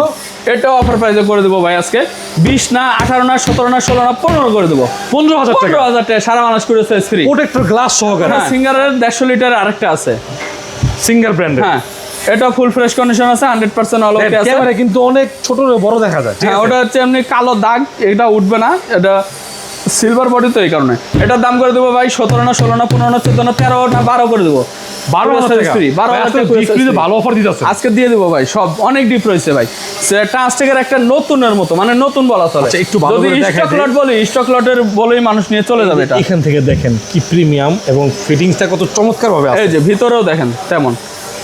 এটা অফার প্রাইসে করে দেবো ভাই আজকে 20 না 18 না 17 না 16 না 15 করে দেবো, 15,000 টাকা, 15,000 টাকা সারা বাংলাদেশ করে সার্ভিস ফ্রি। প্রোটেক্টর গ্লাস সহকারে। সিঙ্গারের 150 লিটারের আরেকটা আছে সিঙ্গার ব্র্যান্ডের, হ্যাঁ, এটা ফুল ফ্রেশ কন্ডিশন আছে, 100% অল ওকে আছে। ক্যামেরা কিন্তু অনেক ছোট বড় দেখা যায়, ঠিক হ্যাঁ, আছে? ওটা হচ্ছে এমনি কালো দাগ, এটা উঠবে না, এটা সিলভার বডি তো, এই কারণে এটার দাম করে দেবো ভাই 17 না 16 না 15 না 14 না 13 না 12 করে দেবো, 12,000 টাকা। 12,000 টাকা ভালো অফার দিতেছে আজকে দিয়ে দেবো ভাই। সব অনেক ডিপ রয়েছে ভাই, ট্রান্সটেকের একটা নতুনের মতো, মানে নতুন বলা চলে। আচ্ছা, একটু ভালো যদি করে দেখাই স্টক দিই। লট বলি, স্টক লটের বলেই মানুষ নিয়ে চলে যাবে। এটা এখান থেকে দেখেন কি প্রিমিয়াম, এবং ফিটিংসটা কত চমৎকার ভাবে আছে। এই যে ভিতরেও দেখেন তেমন,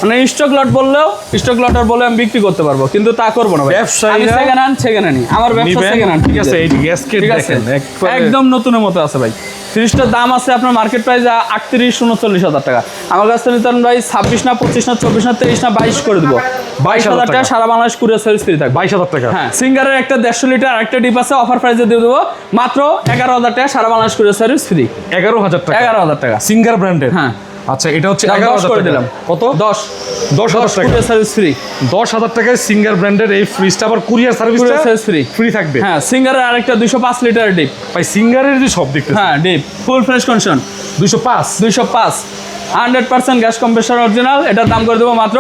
মানে স্টক লট বললেও স্টক লটার বলে আমি বিক্রি করতে পারবো, কিন্তু তা করবো না ভাই। ব্যবসায়ীরা আমি সেকেন্ড হ্যান্ড সেকেন্ড হ্যান্ডই, আমার ব্যবসা সেকেন্ড হ্যান্ড, ঠিক আছে? এই যে গ্যাসকেট ঠিক আছে, দেখেন, একদম নতুনের মতো আছে ভাই। ফ্রিজটার দাম আছে আপনার মার্কেট প্রাইস 38-39,000 টাকা। আমার কাছ থেকে নিতেন ভাই 26 না 25 না 24 না 23 না 22 করে দেবো, 22,000 টাকা সারা বাংলাদেশ কুরিয়ার সার্ভিস ফ্রি থাকবে। 22,000 টাকা। হ্যাঁ, সিঙ্গারের একটা 150 লিটার আরেকটা ডিপ আছে, অফার প্রাইসে দিয়ে দেবো মাত্র 11,000 টাকা সারা বাংলাদেশ কুরিয়ার সার্ভিস ফ্রি। 11,000 টাকা, 11,000 টাকা সিঙ্গার ব্র্যান্ডের। হ্যাঁ, আচ্ছা, এটা হচ্ছে 11,000 করে দিলাম। কত? 10,000 টাকা কুরিয়ার সার্ভিস ফ্রি। 10,000 টাকায় সিঙ্গার ব্র্যান্ডের এই ফ্রিজটা, আবার কুরিয়ার সার্ভিস ফ্রি ফ্রি থাকবে। হ্যাঁ, সিঙ্গারের আরেকটা 205 লিটার ডিপ ভাই, সিঙ্গারের যে সব দেখতে, হ্যাঁ ডিপ ফুল fresh condition 205 100% gas compressor original. এটার দাম করে দেবো মাত্র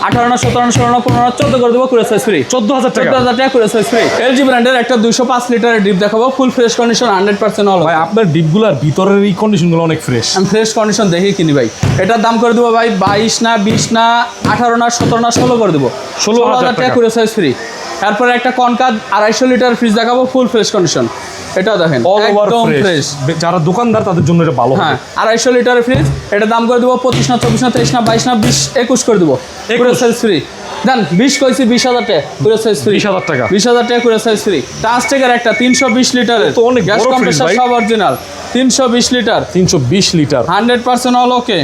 18 না 17 না 16 না 15 না 14 করে দেবো, কুরিয়ার সার্ভিস ফ্রি। 14,000 টাকা। 14,000 টাকা কুরিয়ার সার্ভিস ফ্রি। এলজি ব্র্যান্ডের একটা 205 লিটারের ডিপ দেখাবো, ফুল ফ্রেশ কন্ডিশন 100% অল। ভাই, আপনার ডিপগুলোর ভিতরের এই কন্ডিশনগুলো অনেক ফ্রেশ। আমি ফ্রেশ কন্ডিশন দেখেই কিনি ভাই। এটার দাম করে দেবো ভাই 22 না 20 না 18 না 17 না 16 করে দেবো, 16,000 টাকা কুরিয়ার সার্ভিস ফ্রি। তারপরে একটা কনকাদ 250 লিটার ফ্রিজ দেখাবো, ফুল ফ্রেশ কন্ডিশন। এটাও দেখেন একদম ফ্রেশ, যারা দোকানদার তাদের জন্য এটা ভালো। হ্যাঁ, 250 লিটারের ফ্রিজ। এটার দাম করে দেবো 25 না 24 না 23 না 22 না 20 21 করে দেবো, কুরিয়ার সার্ভিস ফ্রি। দেন 20 কইছি, 20,000 টাকা কুরিয়ার সার্ভিস ফ্রি। 20,000 টাকা, 20,000 টাকা কুরিয়ার সার্ভিস ফ্রি। ট্রান্সটেকের একটা 320 লিটারের তো অনেক গ্যাস বড় ফ্রিজ কম্প্রেসার ভাই। সব অরিজিনাল, 320 লিটার, 320 লিটার 100% অল ওকে।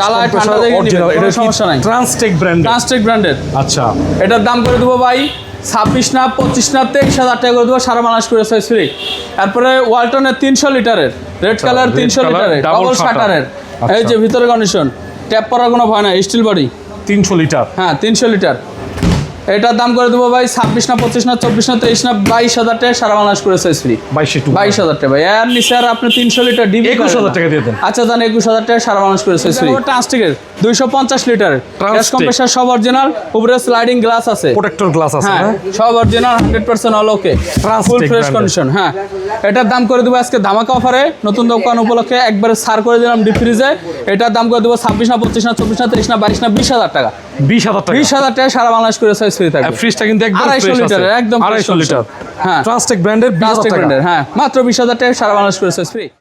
চালায় ঠান্ডা দেখে নিবেন, কোনো সমস্যা নাই। ট্রান্সটেক ব্র্যান্ড, ট্রান্সটেক ব্র্যান্ডের। আচ্ছা, এটার দাম করে দেবো ভাই 26 না 25 না 23,000 টাকা করে দেবো সারা বাংলাদেশ করে সাইজ ফ্রি। তারপরে ওয়ালটনের 300 লিটারের রেড কালার, 300 লিটারের ডাবল শাটারের, এই যে ভিতরে কন্ডিশন, ট্যাপ করার কোনো ভয় নাই, স্টিল বডি, 300 লিটার। হ্যাঁ 300 লিটার। এটার দাম করে দেবো ভাই 26 না 25 না 24 না 23 না 22,000 টাকা সারা বাংলাদেশ করে সাইজ ফ্রি। 22,000 টাকা ভাই। এর নিচে আর আপনি 300 লিটার ডিবি 21,000 টাকা দিয়ে দেন। আচ্ছা জান 21,000 টাকা সারা বাংলাদেশ করে সাইজ ফ্রি। ট্রান্সটিকের 250 লিটার গ্যাস কম্প্রেসার, সব অরিজিনাল, উপরে স্লাইডিং গ্লাস আছে, প্রোটেক্টর গ্লাস আছে, হ্যাঁ না? সব original, 100% all okay, full fresh condition. হ্যাঁ এটার দাম করে দেবো আজকে ধামাকা অফারে, নতুন দোকান উপলক্ষে একবারে ছাড় করে দিলাম ডিপ ফ্রিজে। এটার দাম করে দেবো 26 না 25 না 24 না 23 না 22 না 20,000 টাকা। 20,000 টাকা। 20,000 টাকা সারা বাংলাদেশ করে সাইজ ফ্রি থাকবে। ফ্রিজটা কিন্তু একদম 250 ফ্রেশ আছে, লিটারের, একদম 250 লিটার। হ্যাঁ ট্রান্সটেক ব্র্যান্ডের, 20,000 টাকা। হ্যাঁ মাত্র 20,000 টাকা সারা বাংলাদেশ করে সাইজ ফ্রি।